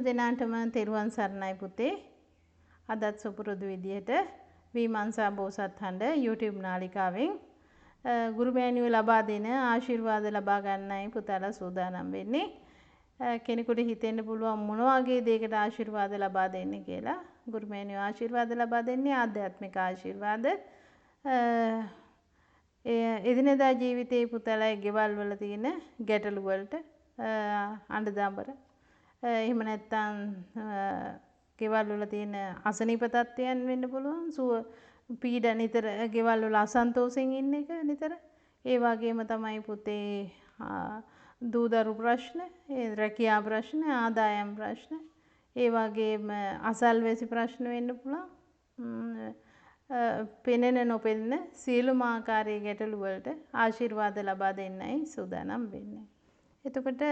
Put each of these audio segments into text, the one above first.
දෙනාටම තෙරුවන් සරණයි පුතේ. අදත් සුපුරුදු විදිහට විමර්ශා බෝසත් හඬ YouTube නාලිකාවෙන් ගුරු මෑණියෝ ලබා දෙන ආශිර්වාද ලබා ගන්නයි පුතාලා සූදානම් වෙන්නේ. කෙනෙකුට හිතෙන්න පුළුවන් මොන වගේ දෙයකට ආශිර්වාද ලබා දෙන්නේ කියලා. ගුරු මෑණියෝ ආශිර්වාද ලබා දෙන්නේ ආධ්‍යාත්මික ආශිර්වාද. එදිනෙදා ජීවිතයේ පුතාලා ගෙවල් වල තියෙන ගැටලු වලට අඬදඹර එහෙම නැත්නම් ගෙවල් වල තියෙන අසනීප තත්ත්වයන් වෙන්න පුළුවන්. පීඩ නිතර ගෙවල් වල අසන්තෝෂෙන් ඉන්න එක නිතර. ඒ වගේම තමයි පුතේ දූදරු ප්‍රශ්න, රැකියා ප්‍රශ්න, ආදායම් ප්‍රශ්න, ඒ වගේම අසල්වැසි ප්‍රශ්න වෙන්න පුළුවන්. පෙනෙන නොපෙනෙන සියලුම ආකාරයේ ගැටලු වලට ආශිර්වාද ලබා දෙන්නයි සූදානම් වෙන්නේ. එතකොට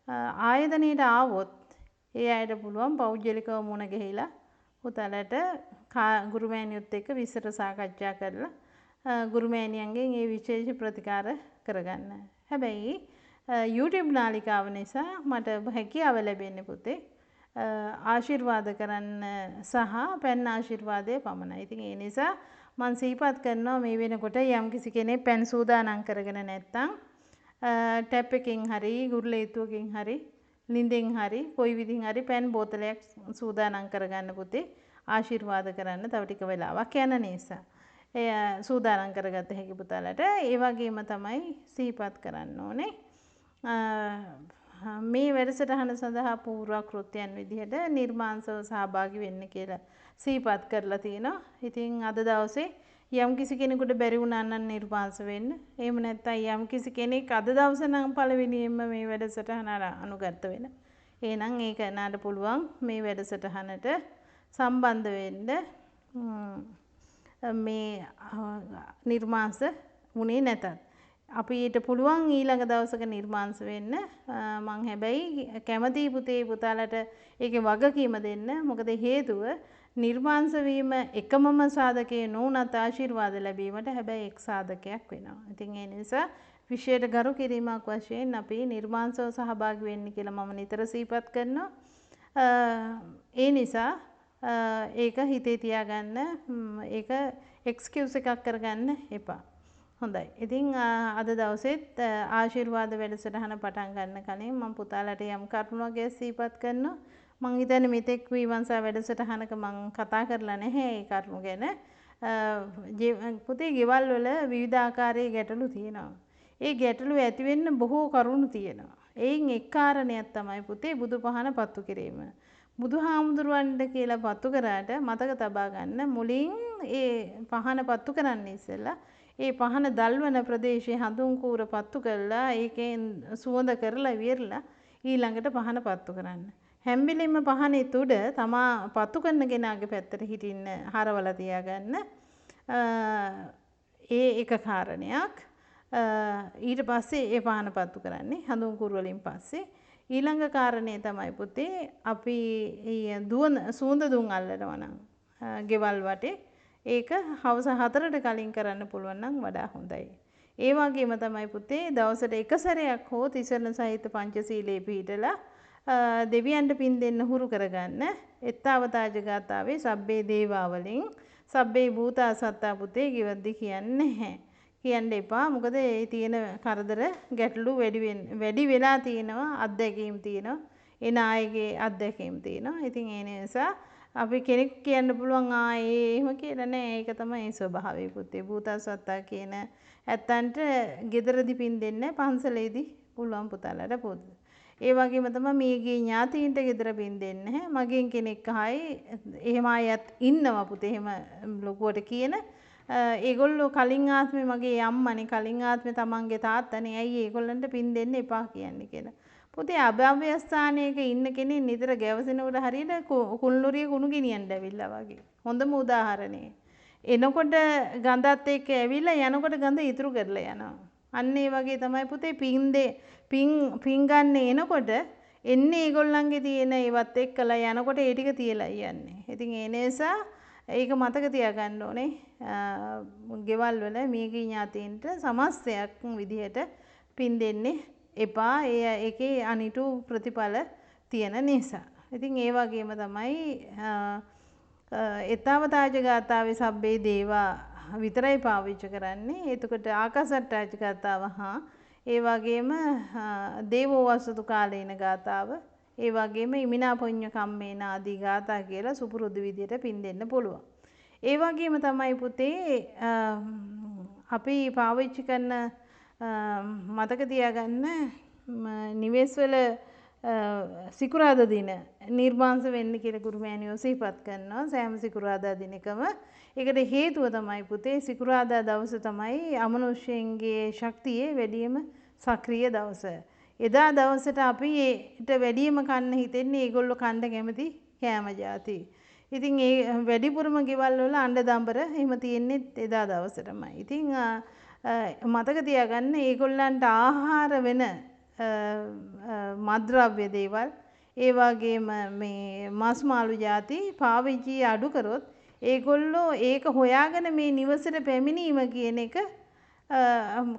ආයතනයට ආවොත් ඒ අයට පුළුවන් පෞද්ගලිකව මුණ ගැහිලා පුතාලට ගුරු මෑණියොත් එක්ක විස්තර සාකච්ඡා කරලා ගුරු මෑණියන්ගෙන් ඒ විශේෂ ප්‍රතිකාර කරගන්න. හැබැයි YouTube නාලිකාව නිසා මට හැකියාව ලැබෙන්නේ පුතේ ආශිර්වාද කරන්න සහ පෙන් ආශිර්වාදය පමණයි. ඉතින් ඒ නිසා මම සිහිපත් කරනවා මේ වෙනකොට යම්කිසි කෙනෙක් පෙන් සූදානම් කරගෙන නැත්නම් ටැප් එකකින් හරි ගුරුලේතුවකින් හරි ලින්දෙන් හරි කොයි විදිහින් හරි පෙන් බෝතලයක් සූදානම් කරගන්න පුතේ ආශිර්වාද කරන්න තව ටික වෙලාවක් යන නිසා. එය සූදානම් කරගත්ත හැකි පුතාලට ඒ වගේම තමයි සිහිපත් කරන්න ඕනේ. මේ වැඩසටහන සඳහා පූර්ව කෘත්‍යයන් විදිහට නිර්මාංශව සහභාගී වෙන්න කියලා සිහිපත් කරලා තිනවා. ඉතින් අද දවසේ යම්කිසි කෙනෙකුට බැරි වුණා නම් නිර්මාංශ වෙන්න. එහෙම නැත්නම් යම්කිසි කෙනෙක් අද දවසේ නම් පළවෙනියෙන්ම මේ වැඩසටහන අනුගත වෙන. එහෙනම් ඒක නාට පුළුවන් මේ වැඩසටහනට සම්බන්ධ වෙන්න. මේ නිර්මාංශ වුණේ නැතත් අපි ඊට පුළුවන් ඊළඟ දවසක නිර්මාංශ වෙන්න. මං හැබැයි කැමතියි පුතේ පුතාලට ඒකේ වගකීම දෙන්න. මොකද හේතුව නිර්මාංශ වීම එකමම සාධකයේ නොඋනත් ආශිර්වාද ලැබීමට හැබැයි එක් සාධකයක් වෙනවා. ඉතින් ඒ නිසා විශේෂ ගරු කිරීමක් වශයෙන් අපි නිර්මාංශව සහභාගී වෙන්න කියලා මම නිතර සිහිපත් කරනවා. ඒ නිසා ඒක හිතේ තියාගන්න. ඒක එක්ස්කියුස් එකක් කරගන්න එපා. හොඳයි. ඉතින් අද දවසෙත් ආශිර්වාද වැඩසටහන පටන් ගන්න කලින් මම පුතාලට යම් කරුණක් ගැන සිහිපත් කරනවා. මං හිතන්නේ මෙතෙක් විවංශා වැඩසටහනක මං කතා කරලා නැහැ ඒ කරුණු ගැන. පුතේ ගෙවල් වල විවිධාකාරයේ ගැටලු තියෙනවා. ඒ ගැටලු ඇති වෙන්න බොහෝ කරුණු තියෙනවා. ඒයින් එක් කාරණයක් තමයි පුතේ බුදුපහන පත්තු කිරීම. බුදුහාමුදුරුවන්ට කියලා පත්තු කරාට මතක තබා ගන්න මුලින් ඒ පහන පත්තු කරන්න ඉස්සෙල්ලා ඒ පහන දල්වන ප්‍රදේශයේ හඳුන් කූර පත්තු කරලා ඒකෙන් සුවඳ කරලා ඉවරලා ඊළඟට පහන පත්තු කරන්න. හැම වෙලෙම පහනේ තුඩ තමා පත්තු කරන කෙනාගේ පැත්තට හිටින්න හරවලා තියාගන්න. ඒ එක කාරණයක්. ඊට පස්සේ ඒ පහන පත්තු කරන්නේ හඳුන් කූර වලින් පස්සේ. ඊළඟ කාරණේ තමයි පුතේ අපි දුවන සුවඳ දුම් අල්ලනවා නම් ගෙවල් වටේ ඒක හවස 4ට කලින් කරන්න පුළුවන් නම් වඩා හොඳයි. ඒ වගේම තමයි පුතේ දවසට එක සැරයක් හෝ තිසරණ සහිත පංචශීලයේ පිළිපදලා දෙවියන්ට පින් දෙන්න හුරු කරගන්න. එත්තාවතාජ ගාතාවේ සබ්බේ දේවා වලින් සබ්බේ භූතා සත්තා පුතේ කිවද්දි කියන්නේ නැහැ. කියන්න එපා. මොකද ඒ තියෙන කරදර ගැටලු වැඩි වෙලා තියෙනවා. අත්දැකීම් තියෙනවා. එන අයගේ අත්දැකීම් තියෙනවා. ඉතින් ඒ නිසා අපි කෙනෙක් කියන්න පුළුවන් එහෙම කියලා නෑ. ඒක තමයි ස්වභාවය පුතේ. භූතා සත්තා කියන ඇත්තන්ට ගෙදරදි පින් දෙන්න පන්සලේදී පුළුවන් පුතාලට පොත්. ඒ වගේම තමයි මේගේ ඥාතීන්ට ගෙදර පින් දෙන්න නැහැ. මගෙන් කෙනෙක් අහයි එහෙම අයත් ඉන්නවා පුතේ. එහෙම ලොකුවට කියන ඒගොල්ලෝ කලින් ආත්මේ මගේ අම්මනේ කලින් ආත්මේ තමන්ගේ තාත්තනේ ඇයි ඒගොල්ලන්ට පින් දෙන්න එපා කියන්නේ කියලා. පුතේ අභව්‍ය ස්ථානයක ඉන්න කෙනෙක් නිතර ගැවසෙනකොට හරියට කුල්නුරිය කුණු ගෙනියන්න ඇවිල්ලා වගේ. හොඳම උදාහරණය. එනකොට ගඳත් එක්ක ඇවිල්ලා යනකොට ගඳ ඉතුරු කරලා යනවා. අන්න ඒ වගේ තමයි පුතේ පින් ගන්න එනකොට එන්නේ ඒගොල්ලන්ගේ තියෙන ඒවත් එක්කලා යනකොට ඒ ටික තියලා යන්නේ. ඉතින් ඒ නිසා ඒක මතක තියාගන්න ඕනේ. ගෙවල් වල මේකී ඥාතීන්ට සමස්තයක් විදිහට පින් දෙන්නේ එපා. ඒකේ අනිතු ප්‍රතිඵල තියෙන නිසා. ඉතින් ඒ වගේම තමයි එතාවතාජ ගාථාවේ සබ්බේ දේවා විතරයි පාවිච්චි කරන්නේ. එතකොට ආකාසට්ටාජ ගාථාව හා ඒ වගේම දේවෝ වසතු කාලේන ගාථාව ඒ වගේම ඉමිනා පුඤ්ඤ කම්මේන ආදී ගාථා කියලා සුපුරුදු විදියට පින් දෙන්න පුළුවන්. ඒ වගේම තමයි පුතේ අපි පාවිච්චි කරන මතක තියාගන්න නිවෙස්වල සිකුරාදා දින නිර්මාංශ වෙන්න කියලා ගුරු මෑණියෝ සිහිපත් කරනවා සෑම සිකුරාදා දිනකම. ඒකට හේතුව තමයි පුතේ සිකුරාදා දවස තමයි අමනුෂ්‍යයන්ගේ ශක්තියේ වැඩිම සක්‍රීය දවස. එදා දවසට අපිට වැඩිම කන්න හිතෙන්නේ ඒගොල්ලෝ කන්න කැමති කෑම જાති. ඉතින් ඒ වැඩිපුරම ගෙවල් වල අඬ දඹර එහෙම තියෙන්නේ එදා දවසටමයි. ඉතින් මතක තියාගන්න ඒගොල්ලන්ට ආහාර වෙන මත්ද්‍රව්‍ය දේවල් ඒ වගේම මේ මස් මාළු ಜಾති පාවිච්චි අඩු කරොත් ඒගොල්ලෝ ඒක හොයාගෙන මේ නිවසට පැමිණීම කියන එක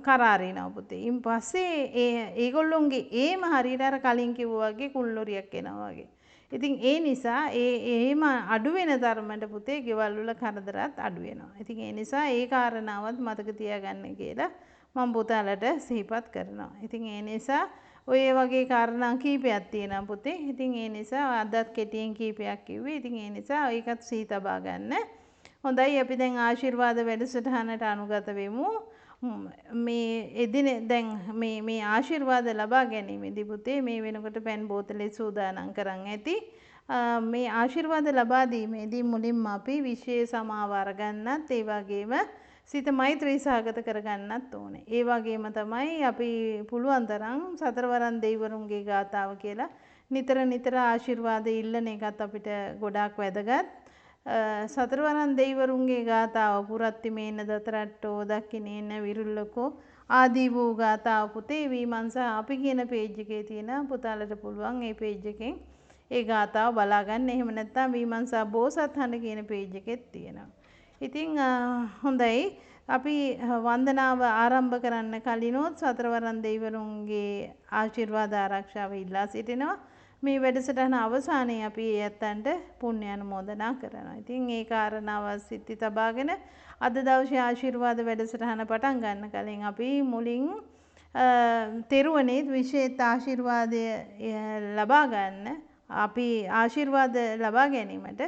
කරාරිනවා පුතේ. ඉන් පස්සේ ඒගොල්ලොන්ගේ ඒම හරියට අර කලින් කිව්වා වගේ කුල්ලොරියක් එනවා වගේ. ඉතින් ඒ නිසා එහෙම අඩු වෙන ධර්මයට පුතේ ගෙවල් වල කරදරات අඩු වෙනවා. ඉතින් ඒ නිසා ඒ කාරණාවත් මතක තියාගන්න කියලා මම පුතාලට සිහිපත් කරනවා. ඉතින් ඒ නිසා ඔය වගේ කාරණා කීපයක් තියෙනවා පුතේ. ඉතින් ඒ නිසා අදත් කෙටියෙන් කීපයක් කිව්වේ. ඉතින් ඒ නිසා ඒකත් සිහි තබා ගන්න. හොඳයි අපි දැන් ආශිර්වාද වැඩසටහනට අනුගත වෙමු. මේ එදින දැන් මේ ආශිර්වාද ලබා ගැනීමේදී පුතේ මේ වෙනකොට පෑන් බෝතලේ සූදානම් කරන් ඇති. මේ ආශිර්වාද ලබා දීමේදී මුලින්ම අපි විශේෂ සමාව අරගන්නත් ඒ වගේම සිත මෛත්‍රී සහගත කරගන්නත් ඕනේ. ඒ වගේම තමයි අපි පුළුවන් තරම් සතරවරන් දෙවිවරුන්ගේ ගාතාව කියලා නිතර ආශිර්වාද ඉල්ලන එකත් අපිට ගොඩාක් වැදගත්. සතරවරන් දෙවිවරුන්ගේ ගාතාව පුරත්ති මේන දතරට්ටෝ දක්ඛිනේන විරුල්ලකෝ ආදී වූ ගාතාව පුතේ විමංශා අපි කියන පේජ් එකේ තියෙන පුතාලට පුළුවන් ඒ පේජ් එකෙන් ඒ ගාතාව බලා ගන්න. එහෙම නැත්නම් විමංශා බෝසත්හඬ කියන පේජ් එකෙත් තියෙනවා. ඉතින් හොඳයි අපි වන්දනාව ආරම්භ කරන්න කලිනොත් සතරවරන් දෙවිවරුන්ගේ ආශිර්වාද ආරක්ෂාව ඉල්ලා සිටිනවා. මේ වැඩසටහන අවසානයේ අපි ඇත්තන්ට පුණ්‍ය අනුමෝදනා කරනවා. ඉතින් ඒ කාරණාව සිත්ති තබාගෙන අද දවසේ ආශිර්වාද වැඩසටහන පටන් ගන්න කලින් අපි මුලින් තෙරුවනේ විශේෂ ආශිර්වාදය ලබා ගන්න අපි ආශිර්වාද ලබා ගැනීමට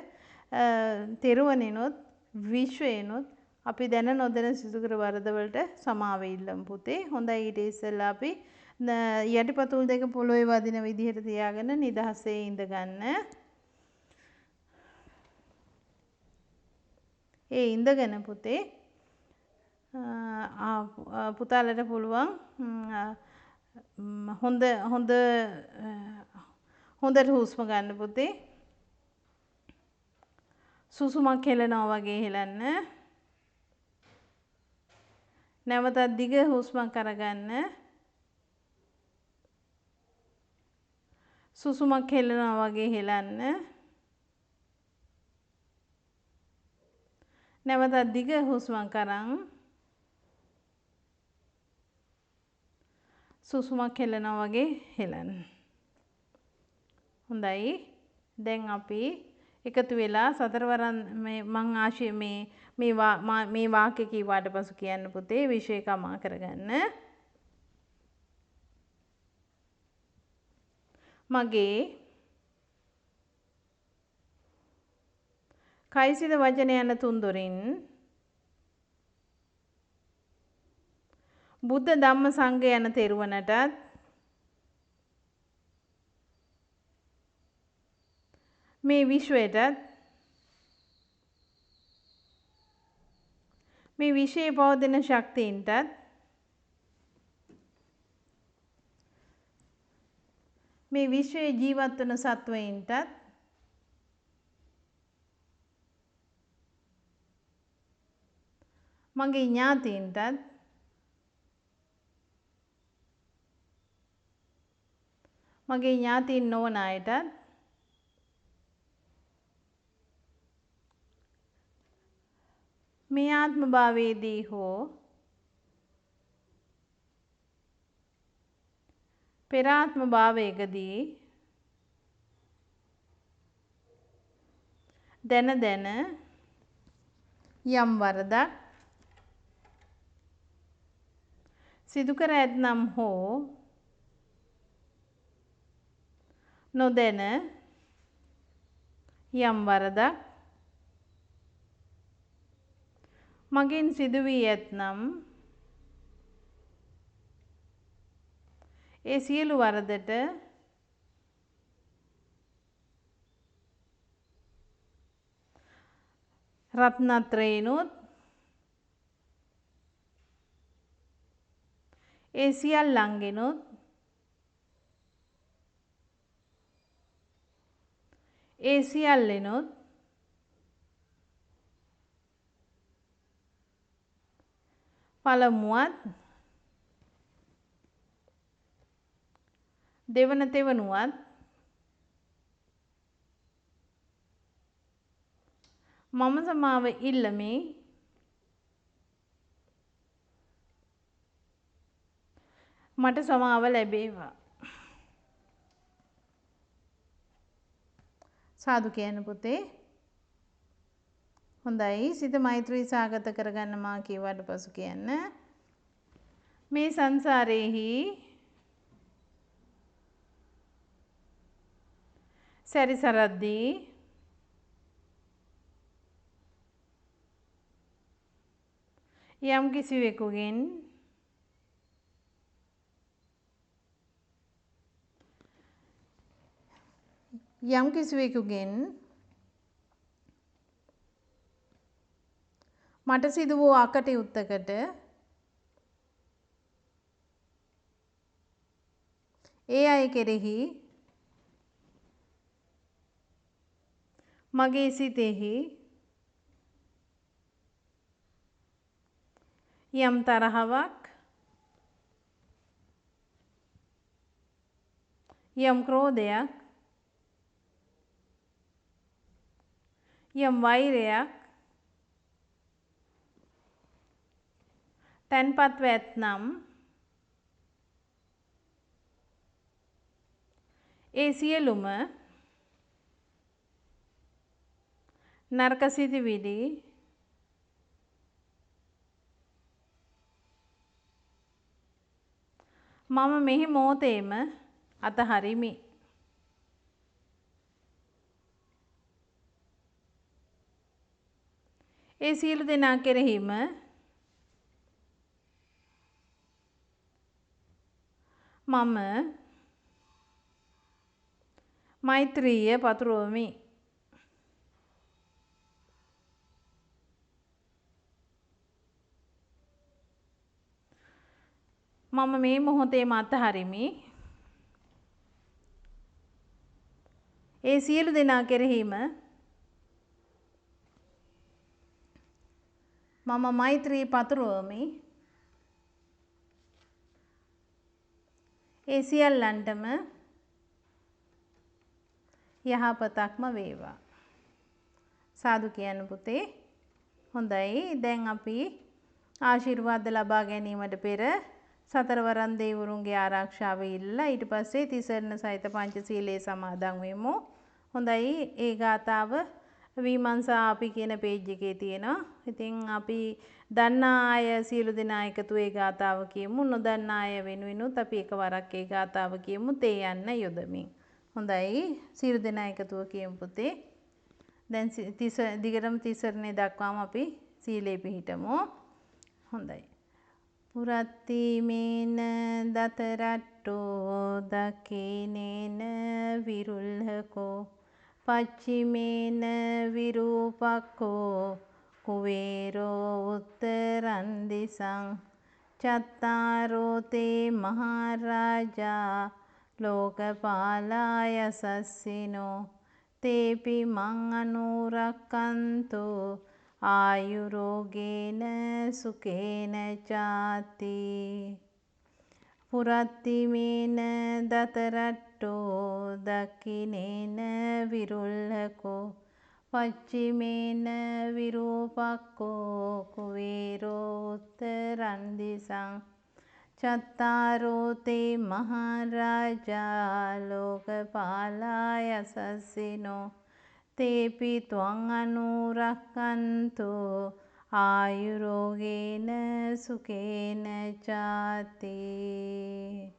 තෙරුවනිනොත් විශ්වයනොත් අපි දැන නොදැන සිදු කර වරදවලට සමාව ඉල්ලමු පුතේ. හොඳයි ඊට ඉස්සෙල්ලා අපි යටිපතුල් දෙක පොළොවේ වදින විදිහට තියාගෙන නිදහසේ ඉඳ ගන්න. ඒ ඉඳගෙන පුතේ පුතාලට පුළුවන් හොඳට හුස්ම ගන්න පුතේ. සුසුමක් හෙලනවා වගේ හෙලන්න. නැවතත් දිග හුස්මක් අරගන්න. සුසුමක් හෙලනවා වගේ හෙලන්න. නැවතත් දිග හුස්මක් අරන් සුසුමක් හෙලනවා වගේ හෙලන්න. හොඳයි. දැන් අපි එකතු වෙලා සතරවරන් මේ වාක්‍ය කීවාට පසු කියන්න පුතේ විශේෂකමා කරගන්න. මගේ කයිසිද වචන යන තුන්දොරින් බුද්ධ ධම්ම සංඝ යන තෙරුවනටත් මේ විශ්වයටත් මේ විශ්වයේ පවතින ශක්තියින්ටත් මේ විශ්වයේ ජීවත් වන සත්වයින්ටත් මගේ ඥාතීන්ටත් මගේ ඥාතීන් නොවන අයටත් මේ ආත්ම භාවයේදී හෝ පෙර ආත්ම භාවයකදී දැන දැන යම් වරදක් සිදු කර ඇතනම් හෝ නොදැන යම් වරදක් මගෙන් සිදු වී ඇතනම් ඒ සියලු වරදට රත්නත්‍රයෙනුත් ඒ සියල්ලන්ගෙනුත් ඒ සියල්ලෙනුත් පළමුවත් දෙවන තෙවනුවත් මම සමාව ඉල්ලමි. මට සමාව ලැබේවා. සාදු කියන්න පුතේ. හොඳයි. සිත මෛත්‍රී සාගත කරගන්න මා කියවට පසු කියන්න. මේ සංසාරේහි සැරිසරද්දී යම් කිසිවෙකුගෙන් මට සිදු වූ අකටයුත්තකට ඒ අය කෙරෙහි මගේ සිතෙහි යම් තරහවක් යම් ක්‍රෝධයක් යම් වෛරයක් තැන්පත්ව ඇත්නම් ඒ සියලුම නරක සිතිවිලි මම මෙහි මොහොතේම අතහරිමි. ඒ සියලු දෙනා කෙරෙහිම මම මෛත්‍රිය පතුරවමි. මම මේ මොහොතේම අතහරිමි. ඒ සියලු දෙනා කෙරෙහිම මම මෛත්‍රී පතුරවමි. ඒ සියල්ලන්ටම යහපතක්ම වේවා. සාදු කියන්න පුතේ. හොඳයි. දැන් අපි ආශිර්වාද ලබා ගැනීමට පෙර සතරවරන් දෙවිවරුන්ගේ ආරක්ෂාව ඉල්ලලා ඊට පස්සේ තිසරණ සහිත පංචශීලයේ සමාදන් වෙමු. හොඳයි. ඒ ගාතාව විමර්ශා අපි කියන පේජ් එකේ තියෙනවා. ඉතින් අපි දන්නා අය සියලු දෙනා එකතු ඒ ගාතාව කියමු. නොදන්නා අය වෙනුවෙනුත් අපි එකවරක් ඒ ගාතාව කියමු. තේ යන්න යොදමින්. හොඳයි. සියලු දෙනා එකතුව කියමු පුතේ. දැන් දිගටම තිසරණේ දක්වාම අපි සීලේ පිහිටමු. හොඳයි. පුරත්තිමේන දතරට්ටෝ දකිනේන විරුල්හකෝ පච්චිමේන විරූපක්කෝ කුවේරෝ උත්තරන්දිසං චත්තාරෝතේ මහරජා ලෝකපාලාය සස්සිනෝ තේපි මං අනුරක්කන්තු ආයුරෝගේන සුකේන චාති. පුරත්තිමේන දතරට්ටෝ දකිනේන විරුල්හකෝ පච්චිමේන විරූපක්කෝ කුවේරෝ උත්තරන්දිසං චත්තාරෝතේ මහරජා ලෝකපාලාය සස්සිනෝ තේපි ත්වං අනුරක්ඛන්තු ආයුරෝගේන සුකේන චාති.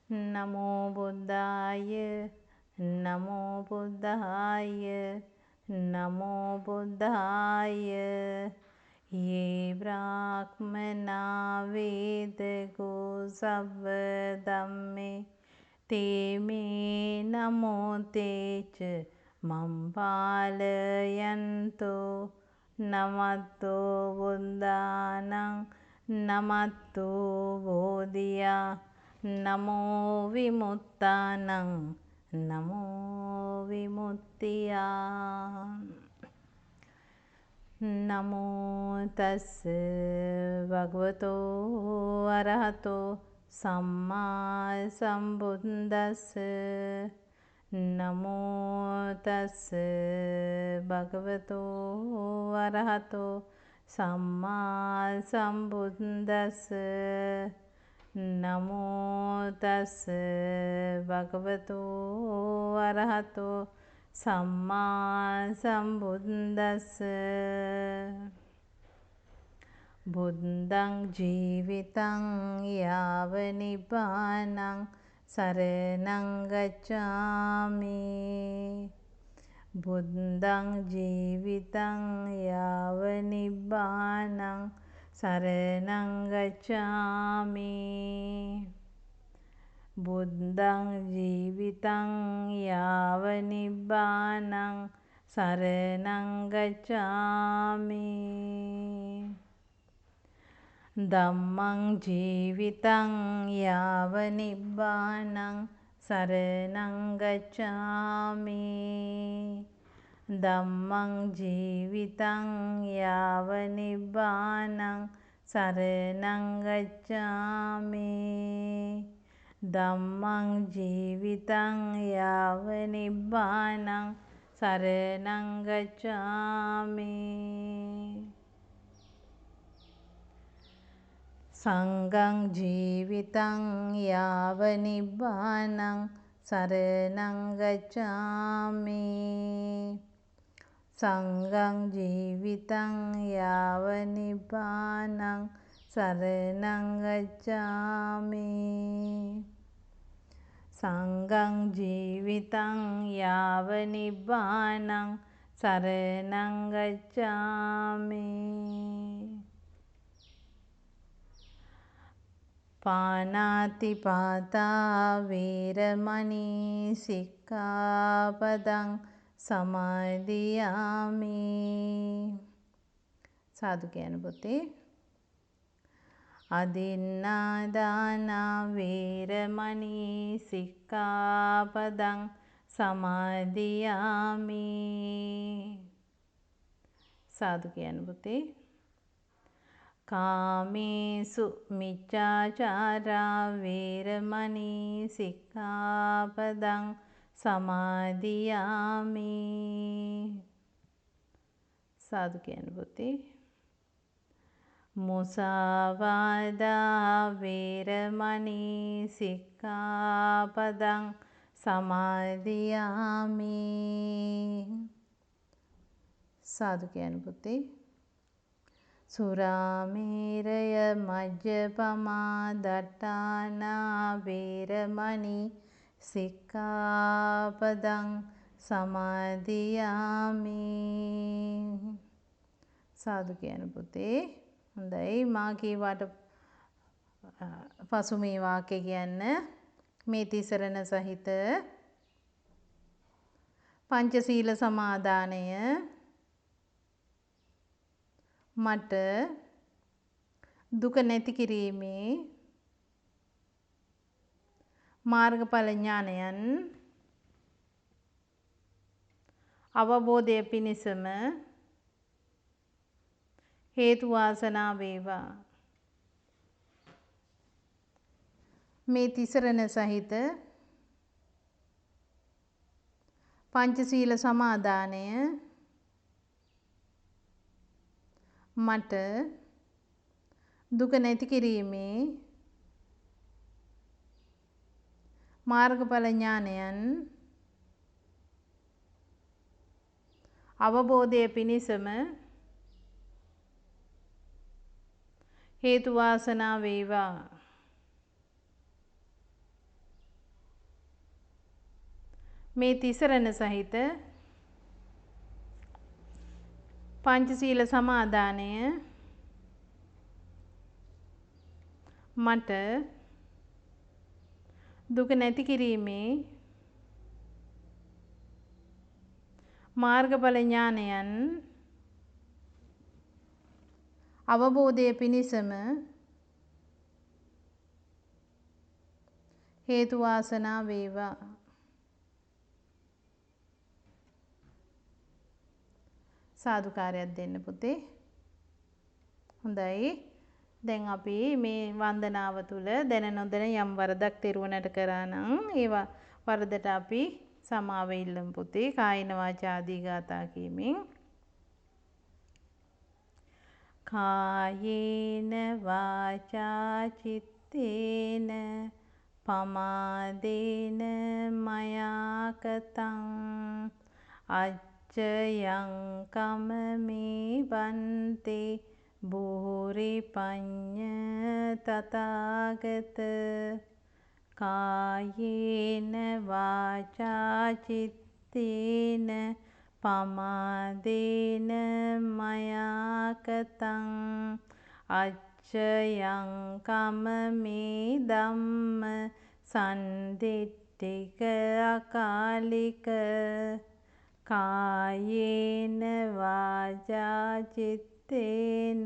නමෝ බුද්ධාය නමෝ බුද්ධාය නමෝ බුද්ධාය. යේ බ්‍රාහ්මනා වේදගෝ සබ්බ ධම්මේ තේමේ නමෝ තේච මම්පාලයන්තෝ නමත්තෝ බුද්ධානං නමත්තෝ බෝධියා නමෝ විමුක්තානං නමෝ විමුක්තියා. නමෝ තස්ස භගවතෝ අරහතෝ සම්මා සම්බුද්දස්ස. නමෝ තස්ස භගවතෝ අරහතෝ සම්මා සම්බුද්දස්ස. නමෝ තස්ස භගවතෝ අරහතෝ සම්මා සම්බුද්දස්ස. බුද්ධං ජීවිතං යාව නිබ්බානං සරණං ගච්ඡාමි. බුද්ධං ජීවිතං යාව නිබ්බානං සරණං ගච්ඡාමි. බුද්ධං ජීවිතං යාව නිබ්බානං සරණං ගච්ඡාමි. ධම්මං ජීවිතං යාව නිබ්බානං සරණං ගච්ඡාමි. ධම්මං ජීවිතං යාව නිබ්බානං සරණං ගච්ඡාමි. ධම්මං ජීවිතං යාව නිබ්බානං සරණං ගච්ඡාමි. සංඝං ජීවිතං යාව නිබ්බානං සරණං ගච්ඡාමි. සංඝං ජීවිතං යාව නිබ්බානං සරණං ගච්ඡාමි. සංඝං ජීවිතං යාව නිබ්බානං සරණං ගච්ඡාමි. පාණාතිපාතා වේරමණී සික්ඛාපදං සමාදියාමි. සාදු කියන පොතේ. අදින්නාදාන වේරමණී සික්ඛාපදං සමාදියාමි. සාදු කියන පොතේ. කාමේසු මිච්ඡාචාරා වේරමණී සික්ඛාපදං සමාදියාමි. සාදු කියන පොතේ. මුසාවාදා වේරමණී සික්ඛාපදං සමාදියාමි. සාදු කියන පොතේ. සුරාමේරය මජ්ජපමා දට්ඨානා වේරමණී සික්ඛාපදං සමාදියාමි. සාදු කියන පොතේ. හොඳයි, මා කීවාට පසු මේ වාක්‍ය කියන්න. මේ තිසරණ සහිත පංචශීල සමාදානය මට දුක නැති කිරීමේ මාර්ගඵල ඥානයන් අවබෝධය පිණිසම හේතු වාසනා වේවා. මේ තිසරණ සහිත පංචශීල සමාදානය මට දුක නැති කිරීමේ මාර්ගඵල ඥානයන් අවබෝධය පිණිසම හේතු වාසනා වේවා. මේ තිසරණ සහිත පංචශීල සමාදානය මට දුක නැති කිරීමේ මාර්ගඵල ඥානයන් අවබෝධය පිණිසම හේතු වාසනා වේවා. සාදුකාරයක් දෙන්න පුතේ. හොඳයි. දැන් අපි මේ වන්දනාව තුළ දැන නොදැන යම් වරදක් තෙරුවනට කරා නම් ඒ වරදට අපි සමාව ඉල්ලමු පුතේ. කායින වාචා ආදී ගාථා කියමින් කායේන වාචා චිත්තේන පමාදේන මයා කතං අච්චයං කමමේ වන්තේ භූරි පඤ්ඤ තථාගත. කායේන වාචා චිත්තේන පමාදේන මයා කතං අච්චයං කමමේ ධම්ම සන්දිට්ඨික අකාලික. කායේන වාචා චිත්තේන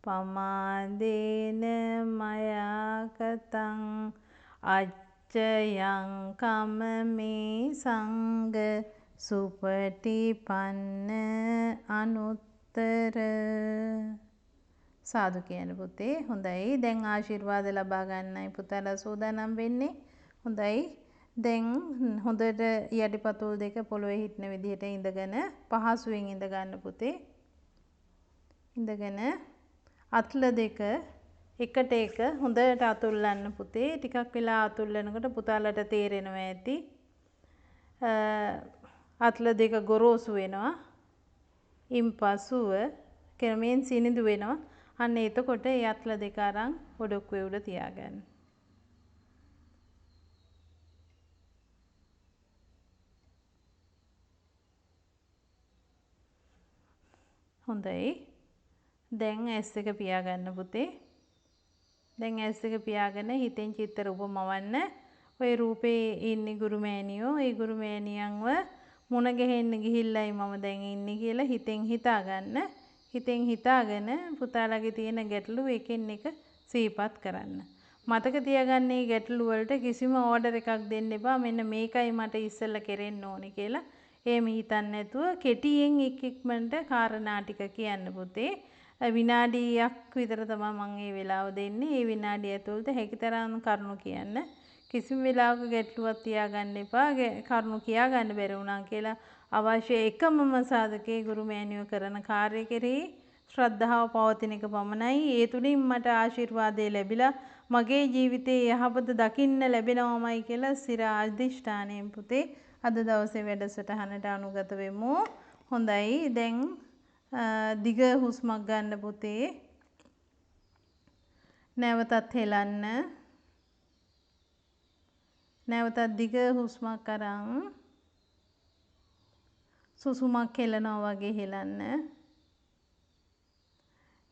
පමාදේන මයා කතං අච්චයං කමමේ සංඝ සුපටිපන්න අනුත්තර. සාදු කියන පුතේ. හොඳයි. දැන් ආශිර්වාද ලබා ගන්නයි පුතාලා සූදානම් වෙන්නේ. හොඳයි. දැන් හොඳට යටිපතුල් දෙක පොළොවේ හිටන විදිහට ඉඳගෙන පහසුවෙන් ඉඳ ගන්න පුතේ. ඉඳගෙන අත්ල දෙක එකට එක හොඳට අතුල්ලන්න පුතේ. ටිකක් වෙලා අතුල්ලනකොට පුතාලට තේරෙනවා ඇති. අත්ල දෙක ගොරෝසු වෙනවා. ඉන්පසුව ක්‍රමයෙන් සිනිඳු වෙනවා. අන්න එතකොට ඒ අත්ල දෙක අරන් ඔඩොක්කුවේ උඩ තියාගන්න. හොඳයි. දැන් ඇස් දෙක පියාගන්න පුතේ. දැන් ඇස් දෙක පියාගෙන හිතෙන් චිත්ත රූප මවන්න. ওই රූපේ ඉන්නේ ගුරුමෑණියෝ. ඒ ගුරුමෑණියන්ව මුණ ගැහෙන්න ගිහිල්ලයි මම දැන් ඉන්නේ කියලා හිතෙන් හිතාගන්න. හිතෙන් හිතාගෙන පුතාලගේ තියෙන ගැටලු එකින් එක සිහිපත් කරන්න. මතක තියාගන්න මේ ගැටලු වලට කිසිම ඕඩර් එකක් දෙන්න එපා. මෙන්න මේකයි මට ඉස්සෙල්ලා කෙරෙන්න ඕනේ කියලා. එහෙම හිතන්නේ නැතුව කෙටියෙන් ඉක්මනට කාරණා ටික කියන්න පුතේ. විනාඩියක් විතර තමයි මම මේ වෙලාව දෙන්නේ. ඒ විනාඩිය ඇතුළත හැකිතරම් කරුණු කියන්න. කිසිම වෙලාවක ගැටලුවක් තියාගන්න එපා. කරුණු කියාගන්න බැරි වුණා කියලා අවශ්‍ය එකමම සාධකයේ ගුරුමෑණියෝ කරන කාර්ය කෙරෙහි ශ්‍රද්ධාව පවතින එක පමණයි. ඒ තුලින් මට ආශිර්වාදය ලැබිලා මගේ ජීවිතයේ යහපත දකින්න ලැබෙනවමයි කියලා සිර අධිෂ්ඨානයෙන් පුතේ අද දවසේ වැඩසටහනට අනුගත වෙමු. හොඳයි. දැන් දිග හුස්මක් ගන්න පුතේ. නැවතත් හෙලන්න. නැවතත් දිග හුස්මක් අරන් සුසුමක් හෙලනවා වගේ හෙලන්න.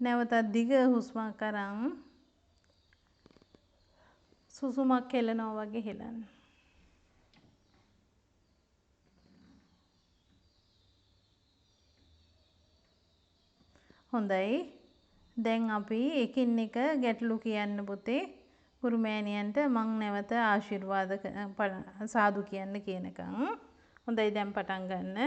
නැවතත් දිග හුස්මක් අරන් සුසුමක් හෙලනවා වගේ හෙලන්න. හොඳයි. දැන් අපි එකින් එක ගැටලු කියන්න පුතේ. ගුරුමෑණියන්ට මං නැවත ආශිර්වාද සාදු කියන්න කියනකම්. හොඳයි. දැන් පටන් ගන්න.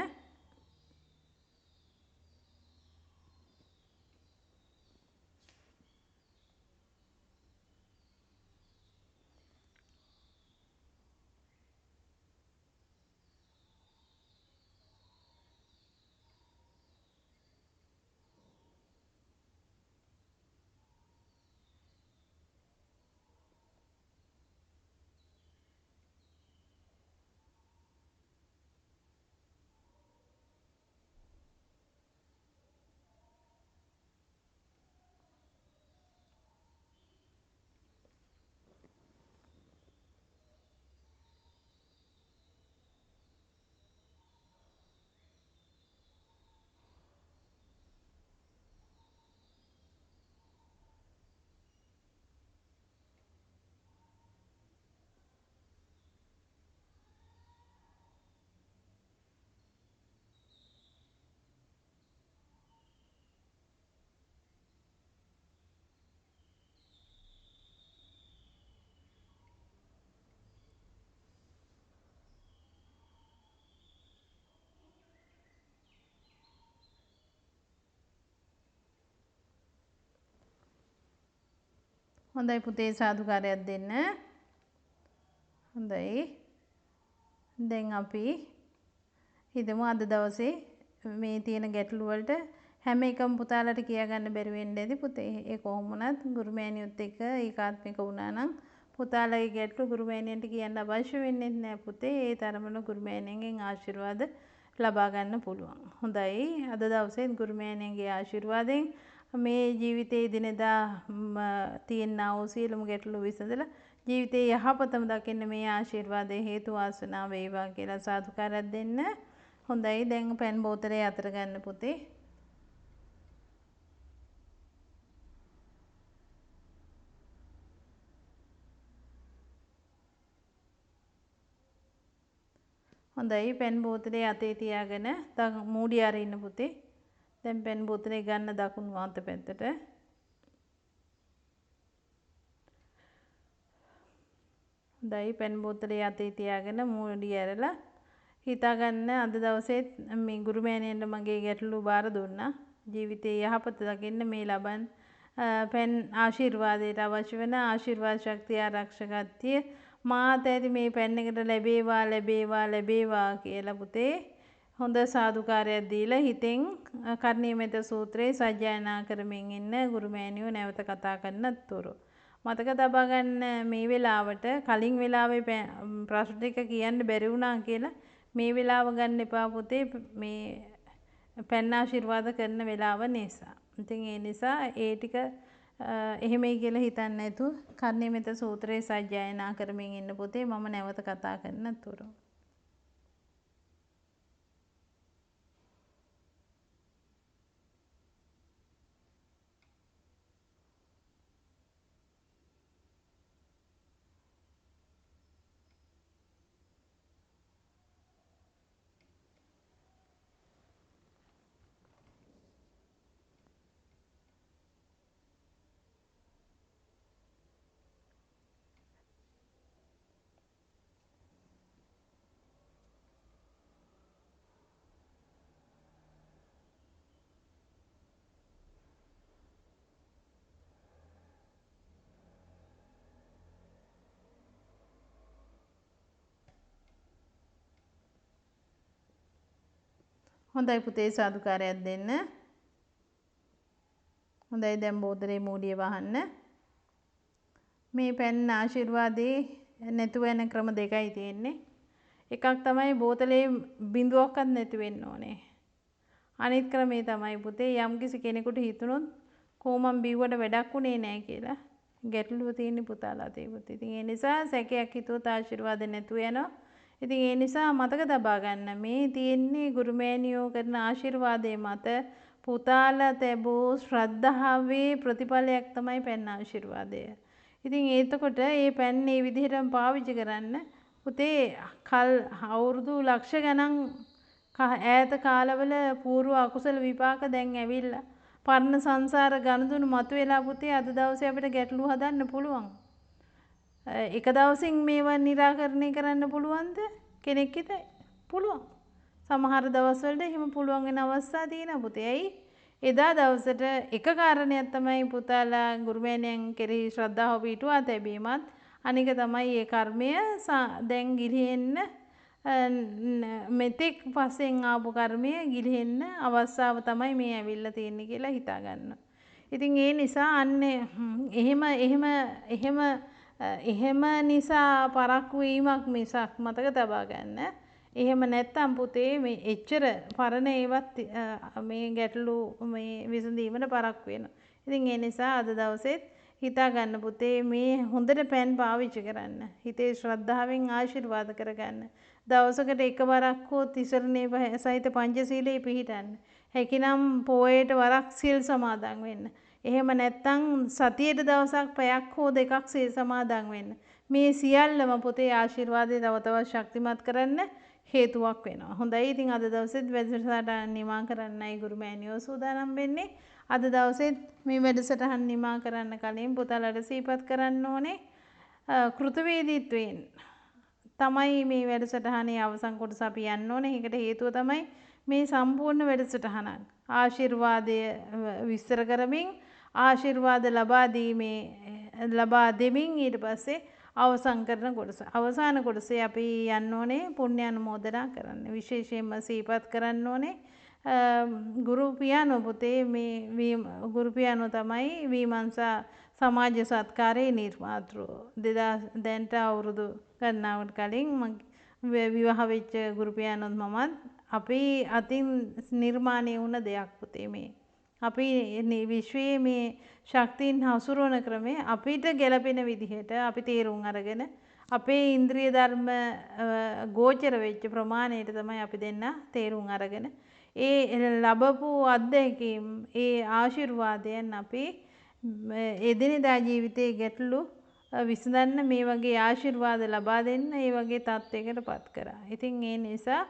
හොඳයි පුතේ සාදුකාරයක් දෙන්න. හොඳයි. දැන් අපි හිතමු අද දවසේ මේ තියෙන ගැටලු වලට හැම එකම පුතාලට කියා ගන්න බැරි වෙන්න ඇති පුතේ. ඒ කොහොම වුණත් ගුරු මෑණියොත් එක්ක ඒකාත්මික වුණා නම් පුතාලගේ ගැටලු ගුරු මෑණියන්ට කියන්න අවශ්‍ය වෙන්නේ නැහැ පුතේ. ඒ තරමට ගුරු මෑණියන්ගෙන් ආශිර්වාද ලබා ගන්න පුළුවන්. හොඳයි. අද දවසේ ගුරු මෑණියන්ගේ ආශිර්වාදයෙන් මේ ජීවිතයේ දිනදා තියෙනා වූ සියලුම ගැටලු විසඳලා ජීවිතයේ යහපතම දකින්න මේ ආශිර්වාදයේ හේතු වාසනා වේවා කියලා සාදුකාරයක් දෙන්න. හොඳයි. දැන් පෙන් බෝතලේ අතර ගන්න පුතේ. හොඳයි. පෙන් බෝතලේ අතේ තියාගෙන මූඩි අරින්න පුතේ. දැන් පෙන් බෝතලේ ගන්න දකුණු අත පැත්තට. හොඳයි. පෙන් බෝතලේ අතේ තියාගෙන මූඩි ඇරලා හිතා ගන්න අද දවසේ මේ ගුරු මෑණියන්ට මගේ ගැටලු බාර දුන්නා. ජීවිතයේ යහපත දකින්න මේ ලබන පෙන් ආශිර්වාදයට අවශ්‍ය වෙන ආශිර්වාද ශක්තිය ආරක්ෂකත්වය මාත ඇති මේ පෙන් එකට ලැබේවා ලැබේවා ලැබේවා කියලා පුතේ හොඳ සාදුකාරයක් දීලා හිතෙන් කර්ණීයමෙත සූත්‍රයේ සජ්ජායනා කරමින් ඉන්න ගුරු මෑණියෝ නැවත කතා කරනතුරු මතක තබා ගන්න මේ වෙලාවට කලින් වෙලාවේ ප්‍රශ්න ටික කියන්න බැරි වුණා කියලා මේ වෙලාව ගන්න එපා පුතේ මේ පෙන් ආශිර්වාද කරන වෙලාව නිසා. ඉතින් ඒ නිසා ඒ ටික එහෙමයි කියලා හිතන්නේ නැතුව කර්ණීයමෙත සූත්‍රයේ සජ්ජායනා කරමින් ඉන්න පුතේ මම නැවත කතා කරනතුරු. හොඳයි පුතේ සාදුකාරයක් දෙන්න. හොඳයි දැන් බෝතලේ මූඩිය වහන්න. මේ පෙන් ආශිර්වාදේ නැතුව යන ක්‍රම දෙකයි තියෙන්නේ. එකක් තමයි බෝතලේ බිඳුවක්වත් නැති වෙන්න ඕනේ. අනිත් ක්‍රමේ තමයි පුතේ යම්කිසි කෙනෙකුට හිතුනොත් කොහොමම් බිව්වට වැඩක් උනේ නැහැ කියලා ගැටලුව තියෙන්නේ පුතාලා තේ පුතේ. ඉතින් ඒ නිසා සැකයක් හිතුවොත් ආශිර්වාද නැතුව යනවා. ඉතින් ඒ නිසා මතක තබා ගන්න මේ තියෙන්නේ ගුරු මෑණියෝ කරන ආශිර්වාදයේ මත පුතාලා තැබූ ශ්‍රද්ධාවේ ප්‍රතිඵලයක් තමයි පෙන් ආශිර්වාදය. ඉතින් එතකොට මේ පෙන් මේ විදිහටම පාවිච්චි කරන්න පුතේ අවුරුදු ලක්ෂ ගණන් ඈත කාලවල పూర్ව අකුසල විපාක දැන් ඇවිල්ලා පරණ සංසාර ගනුදෙනු මතුවෙලා පුතේ අද දවසේ අපිට ගැටලු හදන්න පුළුවන්. එක දවසින් මේවා निराකරණය කරන්න පුළුවන්ද කෙනෙක් හිතයි පුළුවන්. සමහර දවස්වලට එහෙම පුළුවන් වෙන අවස්ථා තියෙනවා පුතේ. ඇයි? එදා දවසට එක කාරණයක් තමයි පුතාලා ගුරු මෑණියන් කෙරෙහි ශ්‍රද්ධාව පිටුවා තැබීමත් අනික තමයි ඒ කර්මය දැන් ගිලිහෙන්න මෙතෙක් පස්සෙන් ආපු කර්මය ගිලිහෙන්න අවස්ථාව තමයි මේ ඇවිල්ලා තියෙන්නේ කියලා හිතා ගන්න. ඉතින් ඒ නිසා අන්නේ එහෙම නිසා පරක්කු වීමක් මිසක් මතක තබා ගන්න. එහෙම නැත්තම් පුතේ මේ එච්චර පරණ ඒවත් මේ ගැටලු මේ විසඳීමට පරක්කු වෙනවා. ඉතින් ඒ නිසා අද දවසෙත් හිතා ගන්න පුතේ මේ හොඳට පෙන් පාවිච්චි කරන්න. හිතේ ශ්‍රද්ධාවෙන් ආශිර්වාද කරගන්න. දවසකට එකවරක් හෝ තිසරණේ සහිත පංචශීලයේ පිහිටන්න. හැකිනම් පොයට වරක් සිල් සමාදන් වෙන්න. එහෙම නැත්තම් සතියේට දවසක් පැයක් හෝ දෙකක් සිල් සමාදන් වෙන්න. මේ සියල්ලම පුතේ ආශිර්වාදය තව තවත් ශක්තිමත් කරන්න හේතුවක් වෙනවා. හොඳයි. ඉතින් අද දවසෙත් වැඩසටහන නිමා කරන්නයි ගුරු මෑණියෝ සූදානම් වෙන්නේ. අද දවසෙත් මේ වැඩසටහන නිමා කරන්න කලින් පුතාලට සිහිපත් කරන්න ඕනේ කෘතවේදීත්වයෙන් තමයි මේ වැඩසටහනේ අවසන් කොටස අපි යන්න ඕනේ. ඒකට හේතුව තමයි මේ සම්පූර්ණ වැඩසටහනක් ආශිර්වාදය විස්තර කරමින් ආශිර්වාද ලබා දීමේ ලබා දෙමින් ඊට පස්සේ අවසන් කරන කොටස. අවසාන කොටසේ අපි යන්න ඕනේ පුණ්‍ය අනුමෝදනා කරන්න. විශේෂයෙන්ම සිහිපත් කරන්න ඕනේ ගුරු පියාණෝ පුතේ මේ ගුරු පියාණෝ තමයි විමර්ශා සමාජ සත්කාරයේ නිර්මාතෘ. දැන්ට අවුරුදු ගණනාවකට කලින් විවාහ වෙච්ච ගුරු පියාණොත් මමත් අපි අතින් නිර්මාණය වුණ දෙයක් පුතේ මේ. අපි විශ්වයේ මේ ශක්තියින් හසුරුවන ක්‍රමේ අපිට ගැළපෙන විදිහට අපි තේරුම් අරගෙන අපේ ඉන්ද්‍රිය ධර්ම ගෝචර වෙච්ච ප්‍රමාණයට තමයි අපි දෙන්න තේරුම් අරගෙන ඒ ලැබපු අත්දැකීම් ඒ ආශිර්වාදයන් අපි එදිනෙදා ජීවිතයේ ගැටලු විසඳන්න මේ වගේ ආශිර්වාද ලබා දෙන්න ඒ වගේ තත්යකට පත් කරා. ඉතින් ඒ නිසා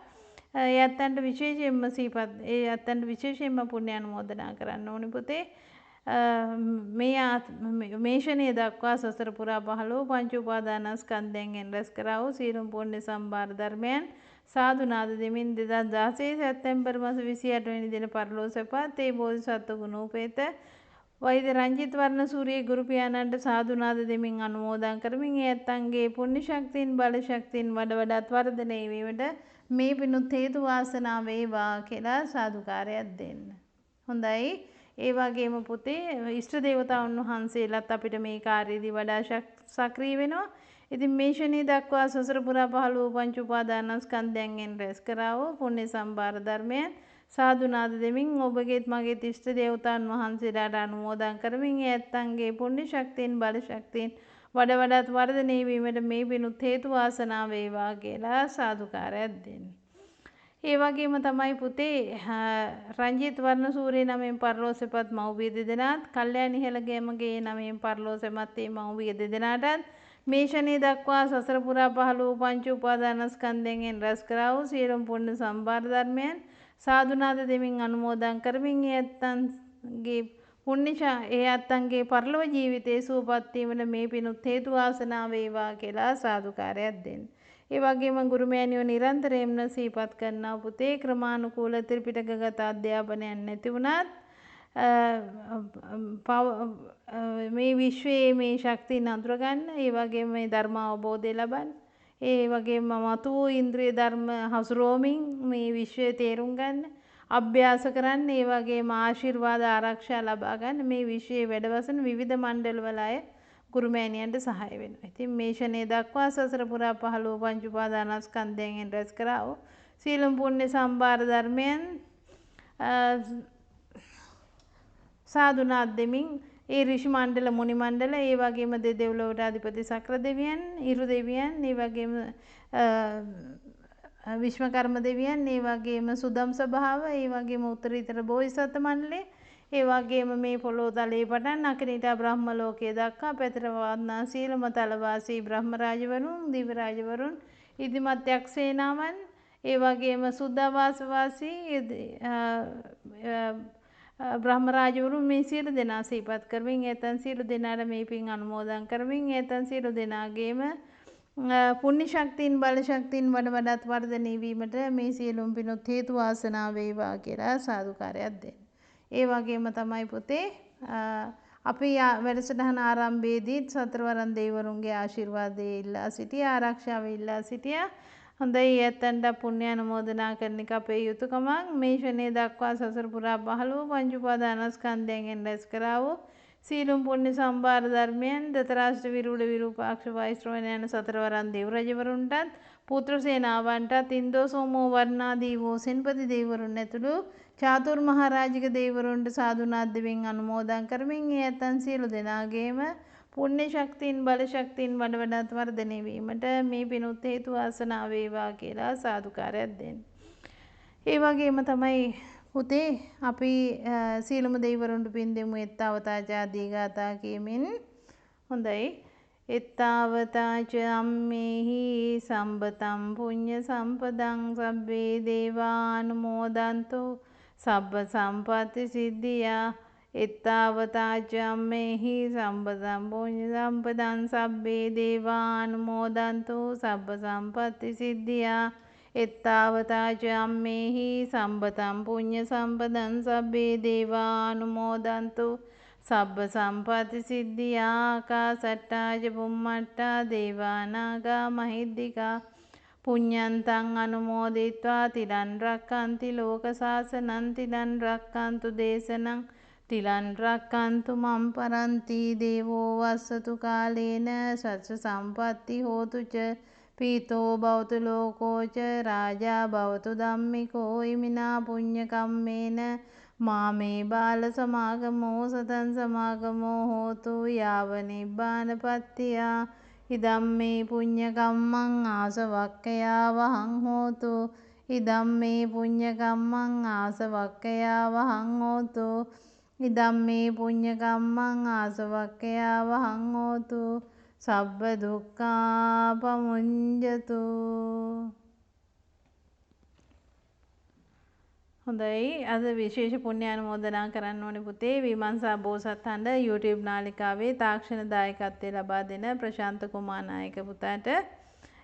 ඒ අත්තන්ට විශේෂයෙන්ම සිහිපත් ඒ අත්තන්ට විශේෂයෙන්ම පුණ්‍ය අනුමෝදනා කරන්න ඕනේ පුතේ. මේ ෂණය දක්වා සසර පුරා පහළ වූ පංච උපාදානස්කන්ධයෙන් රැස් කරා වූ සියලුම පුණ්‍ය සම්භාර ධර්මයන් සාදු නාද දෙමින් 2016 සැප්තැම්බර් මාස 28 වෙනි දින පරලෝසපත් ඒ බෝධිසත්ව ගුණෝපේත වෛද්‍ය රංජිත් වර්ණසූරිය ගුරු පියාණන්ට සාදු නාද දෙමින් අනුමෝදන් කරමින් ඒ ඇත්තන්ගේ පුණ්‍ය ශක්තියින් බල ශක්තියින් වඩ වඩාත් වර්ධනය වීමට මේ පිණුත් හේතු වාසනා වේවා කියලා සාදුකාරයක් දෙන්න. හොඳයි. ඒ වගේම පුතේ ඉෂ්ට දේවතාවුන් වහන්සේලාත් අපිට මේ කාර්යයේදී වඩා සක්‍රිය වෙනවා. ඉතින් මේ ෂණේ දක්වා සසර පුරා පහළ වූ පංච උපාදානස්කන්ධයෙන් රැස් කරා වූ පුණ්‍ය සම්භාර ධර්මයන් සාදු නාද දෙමින් ඔබගේත් මගේත් ඉෂ්ට දේවතාවුන් වහන්සේලාට අනුමෝදන් කරමින් ඒ ඇත්තන්ගේ පුණ්‍ය ශක්තියින් බල ශක්තියින් වඩ වඩාත් වර්ධනය වීමට මේ පිණුත් හේතු වාසනා වේවා කියලා සාදුකාරයක් දෙන්න. ඒ වගේම තමයි පුතේ රංජිත් වර්ණසූරිය නමෙන් පරලෝසෙපත් මව්පිය දෙදෙනාත් කල්යාණි හෙළගෑමගේ නමෙන් පරලෝසෙමත් මේ මව්පිය දෙදෙනාටත් මේ ෂණේ දක්වා සසර පුරා පහළ වූ පංච උපාදානස්කන්ධයෙන් රැස් කරා වූ සියලුම පුණ්‍ය සම්භාර ධර්මයන් සාදු නාද දෙමින් අනුමෝදන් කරමින් ඒ ඇත්තන්ගේ පරලොව ජීවිතයේ සුවපත් වීමට මේ පිණුත් හේතු වාසනා වේවා කියලා සාදුකාරයක් දෙන්න. ඒ වගේම ගුරු මෑණියෝ නිරන්තරයෙන්ම සිහිපත් කරනවා පුතේ ක්‍රමානුකූල ත්‍රිපිටකගත අධ්‍යාපනයක් නැති වුණත් මේ විශ්වයේ මේ ශක්තිය නඳුර ගන්න, ඒ වගේම මේ ධර්ම අවබෝධය ලබන්න, ඒ වගේම මතු ඉන්ද්‍රිය ධර්ම හසුරුවමින් මේ විශ්වය තේරුම් ගන්න, අභ්‍යාස කරන්න, ඒ වගේම ආශිර්වාද ආරක්ෂා ලබා ගන්න මේ විශ්වයේ වැඩවසන විවිධ මණ්ඩලවල අය ගුරු මෑණියන්ට සහාය වෙනවා. ඉතින් මේ ෂණේ දක්වා සසර පුරා පහළ වූ පංච උපාදානස්කන්ධයෙන් රැස් කරා වූ සීලම් පුණ්‍ය සම්භාර ධර්මයන් සාදු නාද දෙමින් ඒ ඍෂි මණ්ඩල මුනි මණ්ඩල ඒ වගේම දෙදෙව්ලොවට අධිපති සක්‍ර දෙවියන්, ඉරු දෙවියන්, ඒ වගේම විශ්වකර්ම දෙවියන්, ඒ වගේම සුදම් සභාව, ඒ වගේම උත්තරීතර බෝධිසත්ව මණ්ඩලය, ඒ වගේම මේ පොළොව තලයේ පටන් අකනිටා බ්‍රහ්ම ලෝකයේ දක්වා පැතිර වන්නා සීලම තලවාසී බ්‍රහ්ම රාජවරුන්, දිව්‍ය රාජවරුන්, ඉදිමත් යක්ෂේනාවන්, ඒ වගේම සුද්ධාවාස වාසී බ්‍රහ්ම රාජවරුන් මේ සියලු දෙනා සිහිපත් කරමින් එතන් සියලු දෙනාට මේ පින් අනුමෝදන් කරමින් එතන් සියලු දෙනාගේම පුණ්‍ය ශක්තියින් බල ශක්තියින් වඩ වඩාත් වර්ධනය වීමට මේ සියලුම පිණුත් හේතු වාසනා වේවා කියලා සාදුකාරයක් දෙන්න. ඒ වගේම තමයි පුතේ අපි වැඩසටහන ආරම්භයේදී සතරවරන් දෙවිවරුන්ගේ ආශිර්වාදය ඉල්ලා සිටියා, ආරක්ෂාව ඉල්ලා සිටියා. හොඳයි, ඇත්තන්ට පුණ්‍ය අනුමෝදනා කරන එක අපේ යුතුයකමක්. මේ ෂණේ දක්වා සසර පුරා පහළ වූ පංච උපාදානස්කන්ධයෙන් රැස් කරා වූ සීලුම් පුණ්‍ය සම්භාර ධර්මයන් දතරාෂ්ට්‍ර විරූඪ විරූපාක්ෂ වෛශ්‍රවණ යන සතරවරන් දෙව් රජවරුන්ටත් පුත්‍ර සේනාවන්ටත් ඉන්දෝ සෝමෝ වර්ණාදී වූ සෙන්පති දෙවිවරුන් ඇතුළු චාතුර් මහරජික දෙවිවරුන්ට සාදු නාද දෙමින් අනුමෝදන් කරමින් ඒ ඇතන් සියලු දෙනාගේම පුණ්‍ය ශක්තියින් බල ශක්තියින් වඩ වඩාත් වර්ධනය වීමට මේ පිණුත් හේතු වාසනා වේවා කියලා සාදුකාරයක් දෙන්න. ඒ වගේම තමයි පුතේ අපි සීලම දෙවිවරුන්ට පින් දෙමු එත්තාවතා ආදී ගාථා කියමින්. හොඳයි. එත්තාවතා ච අම්මේහි සම්බතම් පුඤ්ඤ සම්පදං සබ්බේ දේවානුමෝදන්තෝ සබ්බ සම්පatti සිද්ධියා. එත්තාවතා ච අම්මේහි සම්බතම් පුඤ්ඤ සම්පදං සබ්බේ දේවානුමෝදන්තෝ සබ්බ සම්පatti සිද්ධියා. එත්තාවතා ච අම්මේහි සම්බතම් පුඤ්ඤ සම්පදං සබ්බේ දේවානුමෝදන්තෝ සබ්බ සම්පatti සිද්ධියා ආකාසට්ටාච බුම්මට්ටා දේවානාගා මහිද්దికා පුඤ්ඤන්තං අනුමෝදිත්වා තිලන් රක්칸ති ලෝක සාසනං තිලන් රක්칸තු දේශනං තිලන් රක්칸තු මම් පරන්ති දේවෝ වස්සතු කාලේන සච්ච සම්පatti හෝතු ච පීතෝ භවතු ලෝකෝ ච රාජා භවතු ධම්මිකෝ ඉමිනා පුඤ්ඤ කම්මේන මාමේ බාල සමාගමෝ සතං සමාගමෝ හෝතු යාව නිබ්බානපත්තියා ඉදම්මේ පුඤ්ඤ කම්මං ආසවක්ඛයා වහං හෝතු ඉදම්මේ පුඤ්ඤ කම්මං ආසවක්ඛයා වහං හෝතු ඉදම්මේ පුඤ්ඤ කම්මං ආසවක්ඛයා වහං හෝතු සබ්බ දුක්ඛා පමුඤ්ජතු. හොඳයි අද විශේෂ පුණ්‍ය අනුමෝදනා කරන්න ඕනේ පුතේ විමංශා බෝසත්හඬ YouTube නාලිකාවේ තාක්ෂණ දායකත්වය ලබා දෙන ප්‍රශාන්ත කුමාර නායක පුතාට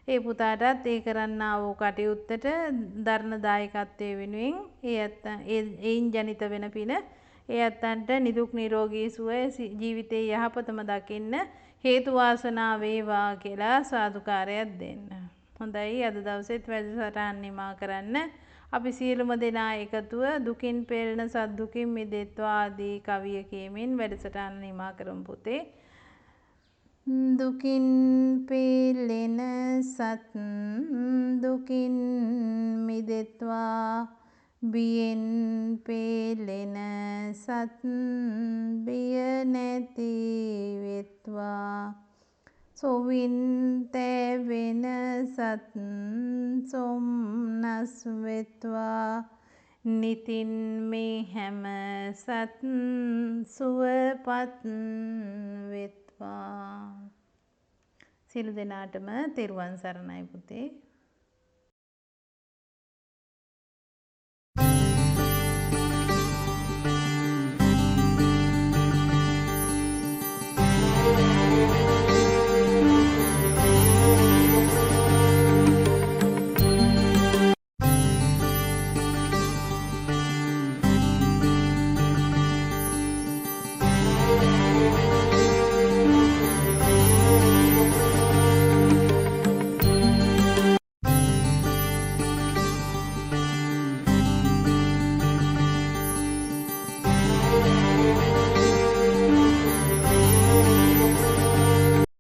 ඒ පුතාටත් ඒ කරන්නා වූ කටයුත්තට දරණ දායකත්වයේ වෙනුවෙන් ඒයින් ජනිත වෙන පින ඒ අත්තන්ට නිදුක් නිරෝගී සුවය ජීවිතේ යහපතම දකින්න හේතු වාසනා වේවා කියලා සාදුකාරයක් දෙන්න. හොඳයි අද දවසේත් වැඩසටහන නිමා කරන්න. අපි සියලුම දෙනා එකතුව දුකින් පෙළෙන සද්දුකින් මිදෙත්වා ආදී කවිය කියමින් වැඩසටහන නිමා කරමු පුතේ. දුකින් පෙළෙන සත් දුකින් මිදෙත්වා බියෙන් පෙළෙන සත් බිය නැති වෙත්වා සොවින් තැවෙන සත් සොම්නස් වෙත්වා නිතින් මේ හැම සත් සුවපත් වෙත්වා. සියලු දෙනාටම තෙරුවන් සරණයි පුතේ.